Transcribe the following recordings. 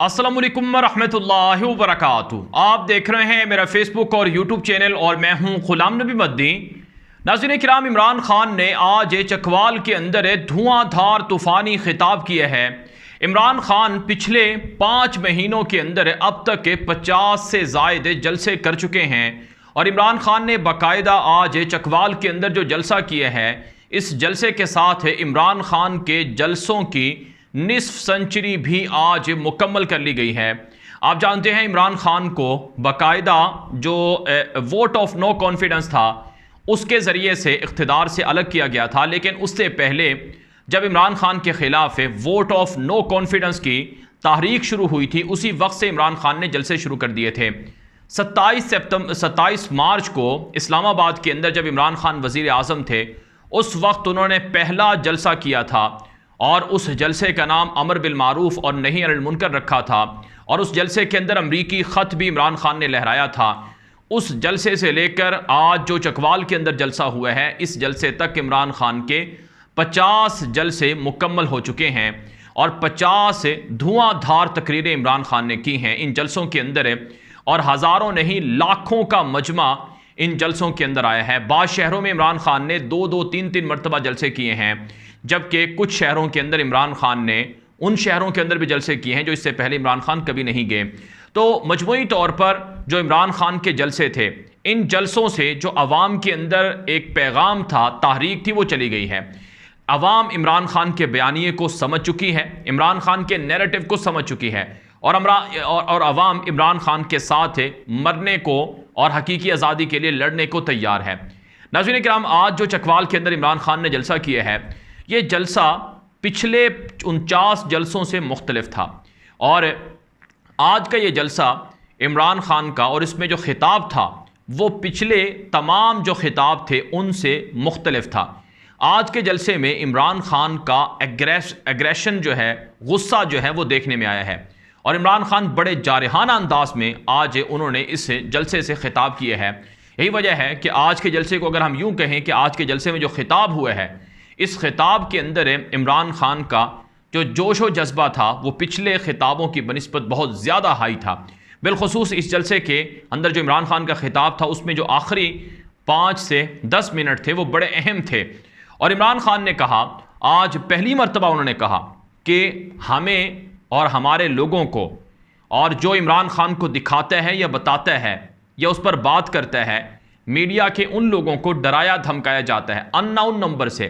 अस्सलाम वालेकुम रहमतुल्लाहि व बरकातुहू। आप देख रहे हैं मेरा फेसबुक और यूट्यूब चैनल और मैं हूं गुलाम नबी मद्दी। नाज़रीन किराम, इमरान खान ने आज चकवाल के अंदर धुआंधार तूफ़ानी खिताब किया है। इमरान खान पिछले 5 महीनों के अंदर अब तक 50 से ज़ायद जलसे कर चुके हैं और इमरान खान ने बाकायदा आज चकवाल के अंदर जो जलसा किया है, इस जलसे के साथ इमरान खान के जलसों की निस्फ सेंचुरी भी आज मुकम्मल कर ली गई है। आप जानते हैं इमरान खान को बाकायदा जो वोट ऑफ नो कॉन्फिडेंस था उसके ज़रिए से इख्तिदार से अलग किया गया था, लेकिन उससे पहले जब इमरान खान के ख़िलाफ़ वोट ऑफ नो कॉन्फिडेंस की तहरीक शुरू हुई थी, उसी वक्त से इमरान खान ने जलसे शुरू कर दिए थे। 27 मार्च को इस्लामाबाद के अंदर जब इमरान खान वज़ीर आज़म थे, उस वक्त उन्होंने पहला जलसा किया था और उस जलसे का नाम अमर बिल मारूफ और नही अनिल मुनकर रखा था और उस जलसे के अंदर अमरीकी ख़त भी इमरान खान ने लहराया था। उस जलसे से लेकर आज जो चकवाल के अंदर जलसा हुआ है, इस जलसे तक इमरान खान के 50 जलसे मुकम्मल हो चुके हैं और 50 धुआंधार तकरीरें इमरान खान ने की हैं इन जलसों के अंदर, और हज़ारों नहीं लाखों का मजमा इन जलसों के अंदर आया है। बाज़ शहरों में इमरान खान ने 2-2, 3-3 मरतबा जलसे किए हैं, जबकि कुछ शहरों के अंदर इमरान खान ने उन शहरों के अंदर भी जलसे किए हैं जो इससे पहले इमरान खान कभी नहीं गए। तो मजमूई तौर पर जो इमरान खान के जलसे थे, इन जलसों से जो अवाम के अंदर एक पैगाम था, तहरीक थी, वो चली गई है। अवाम इमरान खान के बयानिए को समझ चुकी है, इमरान खान के नैरेटिव को समझ चुकी है और अवाम इमरान खान के साथ मरने को और हकीकी आज़ादी के लिए लड़ने को तैयार है। नाज़रीन किराम, आज जो चकवाल के अंदर इमरान खान ने जलसा किया है, ये जलसा पिछले 49 जलसों से मुख्तलिफ था और आज का ये जलसा इमरान खान का और इसमें जो खिताब था वो पिछले तमाम जो खिताब थे उनसे मुख्तलिफ था। आज के जलसे में इमरान खान का एग्रेशन जो है, गुस्सा जो है, वो देखने में आया है और इमरान खान बड़े जारहाना अंदाज में आज उन्होंने इस जलसे से खिताब किया है। यही वजह है कि आज के जलसे को अगर हम यूँ कहें कि आज के जलसे में जो खिताब हुआ है, इस खिताब के अंदर इमरान खान का जो जोश व जज्बा था वो पिछले खिताबों की बनिस्बत बहुत ज़्यादा हाई था। बिलखुसूस इस जलसे के अंदर जो इमरान खान का खिताब था, उसमें जो आखिरी 5 से 10 मिनट थे वो बड़े अहम थे और इमरान खान ने कहा, आज पहली मरतबा उन्होंने कहा कि हमें और हमारे लोगों को, और जो इमरान खान को दिखाता है या बताता है या उस पर बात करता है, मीडिया के उन लोगों को डराया धमकाया जाता है अननोन नंबर से,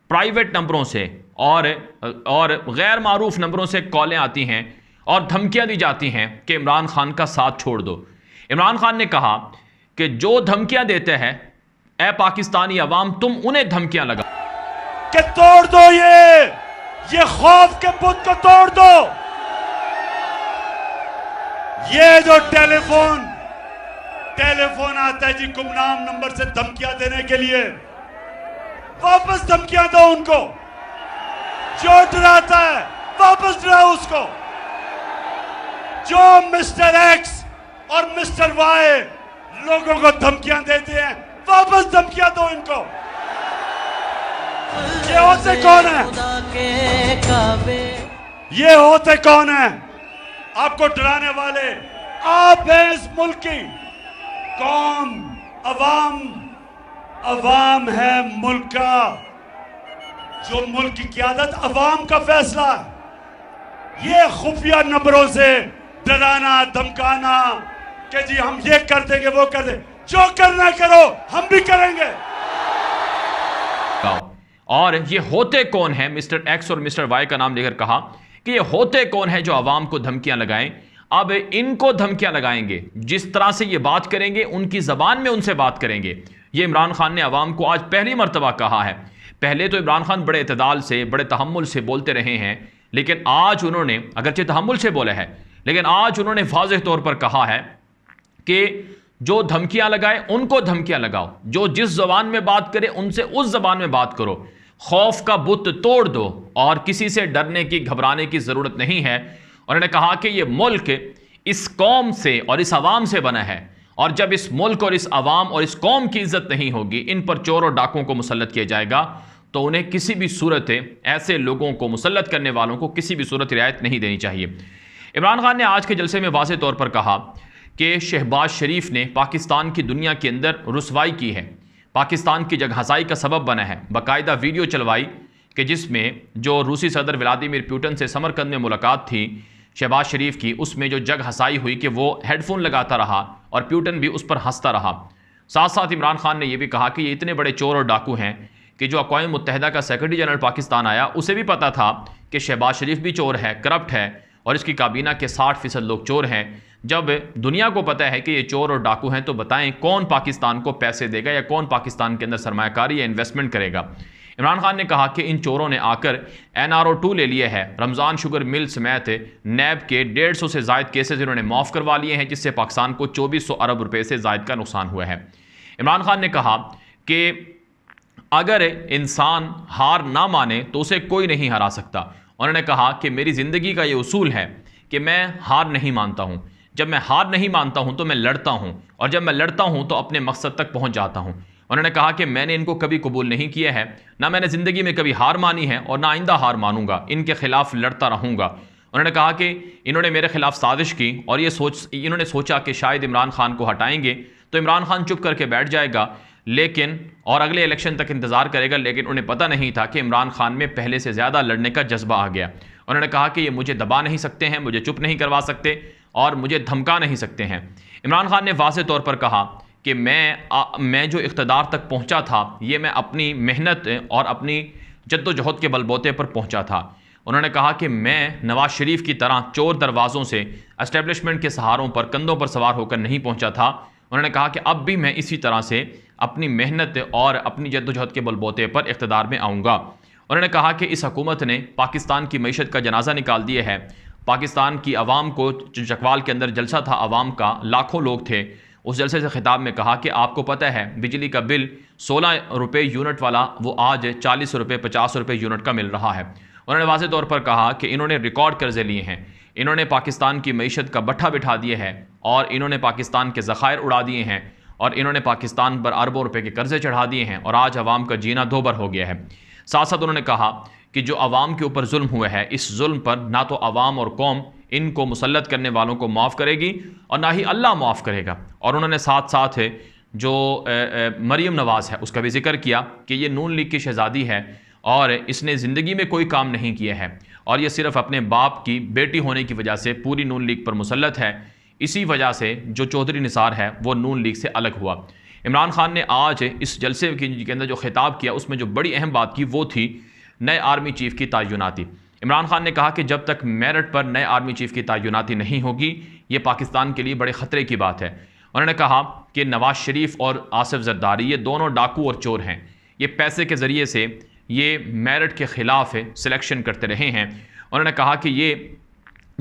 प्राइवेट नंबरों से और गैर मारूफ नंबरों से कॉलें आती हैं और धमकियां दी जाती हैं कि इमरान खान का साथ छोड़ दो। इमरान खान ने कहा कि जो धमकियां देते हैं, ए पाकिस्तानी अवाम, तुम उन्हें धमकियां लगा कि तोड़ दो ये खौफ के बुत को तोड़ दो। ये जो टेलीफोन आता है जी गुमनाम नंबर से धमकियां देने के लिए, वापस धमकियां दो उनको। जो डराता है वापस डराओ उसको। जो मिस्टर एक्स और मिस्टर वाई लोगों को धमकियां देते हैं, वापस धमकियां दो इनको। ये होते कौन है? ये होते कौन है आपको डराने वाले? आप हैं इस मुल्क की कौम, अवाम है मुल्क का। जो मुल्क की क़यादत अवाम का फैसला है। ये खुफिया नंबरों से डराना धमकाना कि जी हम ये कर देंगे वो कर देंगे, जो करना करो, हम भी करेंगे। और ये होते कौन है? मिस्टर एक्स और मिस्टर वाई का नाम लेकर कहा कि ये होते कौन है जो अवाम को धमकियां लगाएं। अब इनको धमकियां लगाएंगे, जिस तरह से ये बात करेंगे उनकी ज़बान में उनसे बात करेंगे। ये इमरान खान ने अवाम को आज पहली मरतबा कहा है। पहले तो इमरान खान बड़े इत्तेदाल से, बड़े तहम्मुल से बोलते रहे हैं, लेकिन आज उन्होंने, अगरचे तहम्मुल से बोले हैं, लेकिन आज उन्होंने वाज़ेह तौर पर कहा है कि जो धमकियां लगाए उनको धमकियां लगाओ, जो जिस ज़बान में बात करे उनसे उस ज़बान में बात करो। खौफ का बुत तोड़ दो और किसी से डरने की, घबराने की ज़रूरत नहीं है। उन्होंने कहा कि ये मुल्क इस कौम से और इस अवाम से बना है और जब इस मुल्क और इस अवाम और इस कौम की इज्जत नहीं होगी, इन पर चोर और डाकुओं को मुसल्लत किया जाएगा, तो उन्हें किसी भी सूरत, ऐसे लोगों को, मुसल्लत करने वालों को किसी भी सूरत रियायत नहीं देनी चाहिए। इमरान खान ने आज के जलसे में वाज़ेह तौर पर कहा कि शहबाज शरीफ ने पाकिस्तान की दुनिया के अंदर रुसवाई की है, पाकिस्तान की जग हसाई का सबब बना है। बाकायदा वीडियो चलवाई कि जिसमें जो रूसी सदर व्लादिमीर पुतिन से समरकंद में मुलाकात थी शहबाज शरीफ की, उसमें जो जग हसाई हुई कि वो हेडफोन लगाता रहा और पुतिन भी उस पर हंसता रहा। साथ साथ इमरान खान ने यह भी कहा कि ये इतने बड़े चोर और डाकू हैं कि जो अक़वाम मुत्तहिदा का सेक्रेटरी जनरल पाकिस्तान आया उसे भी पता था कि शहबाज शरीफ भी चोर है, करप्ट है और इसकी काबीना के 60% लोग चोर हैं। जब दुनिया को पता है कि ये चोर और डाकू हैं तो बताएं कौन पाकिस्तान को पैसे देगा या कौन पाकिस्तान के अंदर सरमायाकारी या इन्वेस्टमेंट करेगा। इमरान खान ने कहा कि इन चोरों ने आकर NRO2 ले लिए है। रमज़ान शुगर मिल समेत नैब के 150 से ज़ायद केसेज इन्होंने माफ़ करवा लिए हैं, जिससे पाकिस्तान को 2400 अरब रुपए से ज़ायद का नुकसान हुआ है। इमरान खान ने कहा कि अगर इंसान हार ना माने तो उसे कोई नहीं हरा सकता। उन्होंने कहा कि मेरी ज़िंदगी का ये उसूल है कि मैं हार नहीं मानता हूँ। जब मैं हार नहीं मानता हूँ तो मैं लड़ता हूँ और जब मैं लड़ता हूँ तो अपने मकसद तक पहुँच जाता हूँ। उन्होंने कहा कि मैंने इनको कभी कबूल नहीं किया है, ना मैंने ज़िंदगी में कभी हार मानी है और ना आइंदा हार मानूंगा, इनके खिलाफ लड़ता रहूँगा। उन्होंने कहा कि इन्होंने मेरे खिलाफ साजिश की और इन्होंने सोचा कि शायद इमरान खान को हटाएंगे तो इमरान खान चुप करके बैठ जाएगा लेकिन और अगले इलेक्शन तक इंतज़ार करेगा, लेकिन उन्हें पता नहीं था कि इमरान खान में पहले से ज़्यादा लड़ने का जज्बा आ गया। उन्होंने कहा कि ये मुझे दबा नहीं सकते हैं, मुझे चुप नहीं करवा सकते और मुझे धमका नहीं सकते हैं। इमरान खान ने वाज़ेह तौर पर कहा कि मैं जो इक़्तिदार तक पहुंचा था ये मैं अपनी मेहनत और अपनी जद्दोजहद के बलबूते पर पहुंचा था। उन्होंने कहा कि मैं नवाज शरीफ की तरह चोर दरवाज़ों से एस्टेब्लिशमेंट के सहारों पर कंधों पर सवार होकर नहीं पहुंचा था। उन्होंने कहा कि अब भी मैं इसी तरह से अपनी मेहनत और अपनी जद्दोजहद के बलबूते पर इक़्तिदार में आऊँगा। उन्होंने कहा कि इस हुकूमत ने पाकिस्तान की मईशत का जनाजा निकाल दिया है। पाकिस्तान की आवाम को चकवाल के अंदर जलसा था, आवाम का लाखों लोग थे। उस जलसे से खिताब में कहा कि आपको पता है बिजली का बिल 16 रुपये यूनिट वाला वो आज 40 रुपये 50 रुपये यूनिट का मिल रहा है। उन्होंने वाज़ेह तौर पर कहा कि इन्होंने रिकॉर्ड कर्जे लिए हैं, इन्होंने पाकिस्तान की मईशत का भट्ठा बिठा दिया है और इन्होंने पाकिस्तान के ज़खायर उड़ा दिए हैं और इन्होंने पाकिस्तान पर अरबों रुपये के कर्जे चढ़ा दिए हैं और आज आवाम का जीना दोबर हो गया है। साथ साथ उन्होंने कहा कि जो आवाम के ऊपर जुल्म हुआ है इस जुल्म पर ना तो आवाम और कौम इनको मुसल्लत करने वालों को माफ़ करेगी और ना ही अल्लाह माफ़ करेगा। और उन्होंने साथ साथ जो मरीम नवाज़ है उसका भी जिक्र किया कि ये नून लीग की शहज़ादी है और इसने ज़िंदगी में कोई काम नहीं किया है और ये सिर्फ़ अपने बाप की बेटी होने की वजह से पूरी नून लीग पर मुसल्लत है। इसी वजह से जो चौधरी निसार है वो नून लीग से अलग हुआ। इमरान खान ने आज इस जलसे के अंदर जो खिताब किया उसमें जो बड़ी अहम बात की वो थी नए आर्मी चीफ़ की तयनाती। इमरान खान ने कहा कि जब तक मेरिट पर नए आर्मी चीफ़ की तयनाती नहीं होगी ये पाकिस्तान के लिए बड़े ख़तरे की बात है। उन्होंने कहा कि नवाज शरीफ और आसिफ जरदारी ये दोनों डाकू और चोर हैं, ये पैसे के ज़रिए से ये मेरिट के ख़िलाफ़ सिलेक्शन करते रहे हैं। उन्होंने कहा कि ये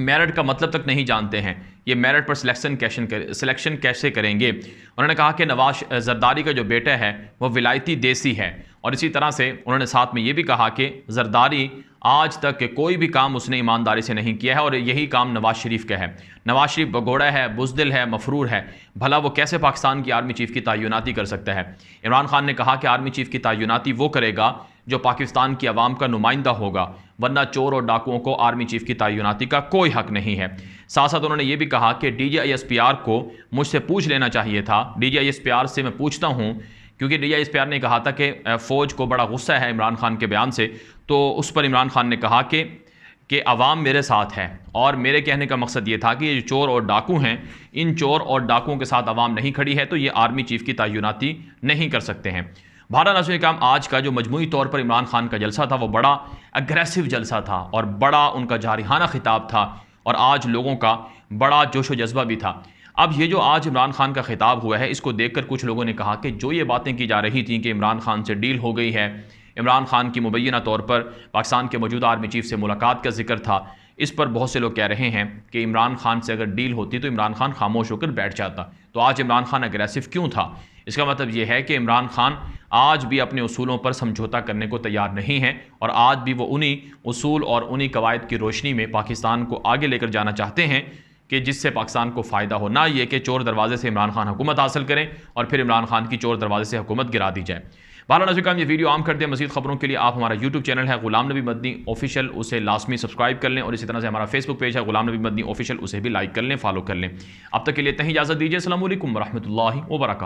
मेरिट का मतलब तक नहीं जानते हैं, ये मेरिट पर सिलेक्शन कैसे करेंगे। उन्होंने कहा कि नवाज जरदारी का जो बेटा है वो विलायती देसी है और इसी तरह से उन्होंने साथ में ये भी कहा कि जरदारी आज तक कोई भी काम उसने ईमानदारी से नहीं किया है और यही काम नवाज शरीफ का है। नवाज शरीफ बगोड़ा है, बुज़दिल है, मफरूर है, भला वो कैसे पाकिस्तान की आर्मी चीफ़ की तयनाती कर सकता है। इमरान खान ने कहा कि आर्मी चीफ़ की तयनाती वो करेगा जो पाकिस्तान की आवाम का नुमाइंदा होगा, वरना चोर और डाकुओं को आर्मी चीफ़ की तयनाती का कोई हक नहीं है। साथ साथ उन्होंने ये भी कहा कि DGISPR को मुझसे पूछ लेना चाहिए था। DGISPR से मैं पूछता हूँ क्योंकि DGISPR ने कहा था कि फ़ौज को बड़ा गुस्सा है इमरान खान के बयान से, तो उस पर इमरान खान ने कहा कि अवाम मेरे साथ है और मेरे कहने का मकसद ये था कि ये चोर और डाकू हैं, इन चोर और डाकुओं के साथ अवाम नहीं खड़ी है तो ये आर्मी चीफ़ की तयनाती नहीं कर सकते हैं। भारत नाज़रीन इकराम, आज का जो मजमूई तौर पर इमरान खान का जलसा था वो बड़ा अग्रेसिव जलसा था और बड़ा उनका जारिहाना खिताब था और आज लोगों का बड़ा जोश व जज्बा भी था। अब ये जो आज इमरान खान का खिताब हुआ है इसको देखकर कुछ लोगों ने कहा कि जो ये बातें की जा रही थी कि इमरान खान से डील हो गई है, इमरान खान की मुबैना तौर पर पाकिस्तान के मौजूदा आर्मी चीफ़ से मुलाकात का जिक्र था, इस पर बहुत से लोग कह रहे हैं कि इमरान खान से अगर डील होती तो इमरान खान खामोश होकर बैठ जाता। तो आज इमरान खान अग्रेसिव क्यों था? इसका मतलब यह है कि इमरान खान आज भी अपने उसूलों पर समझौता करने को तैयार नहीं है और आज भी वो उन्हीं उसूल और उन्हीं कवायद की रोशनी में पाकिस्तान को आगे लेकर जाना चाहते हैं कि जिससे पाकिस्तान को फ़ायदा हो, ना ये कि चोर दरवाजे से इमरान खान हुकूमत हासिल करें और फिर इमरान खान की चोर दरवाजे से हुकूमत गिरा दी जाए। बाला नज़ीर का हम ये वीडियो आम कर दें। मज़ीद खबरों के लिए आप हमारा यूट्यूब चैनल है गुलाम नबी मदनी ऑफिशियल, उसे लाजमी सब्सक्राइब कर लें, और इसी तरह से हमारा फेसबुक पेज है गुलाम नबी मदनी ऑफिशियल, उसे भी लाइक कर लें, फॉलो कर लें। अब तक के लिए इतनी इजाज़त दीजिए। अस्सलामु अलैकुम व रहमतुल्लाहि व बरकातुहू।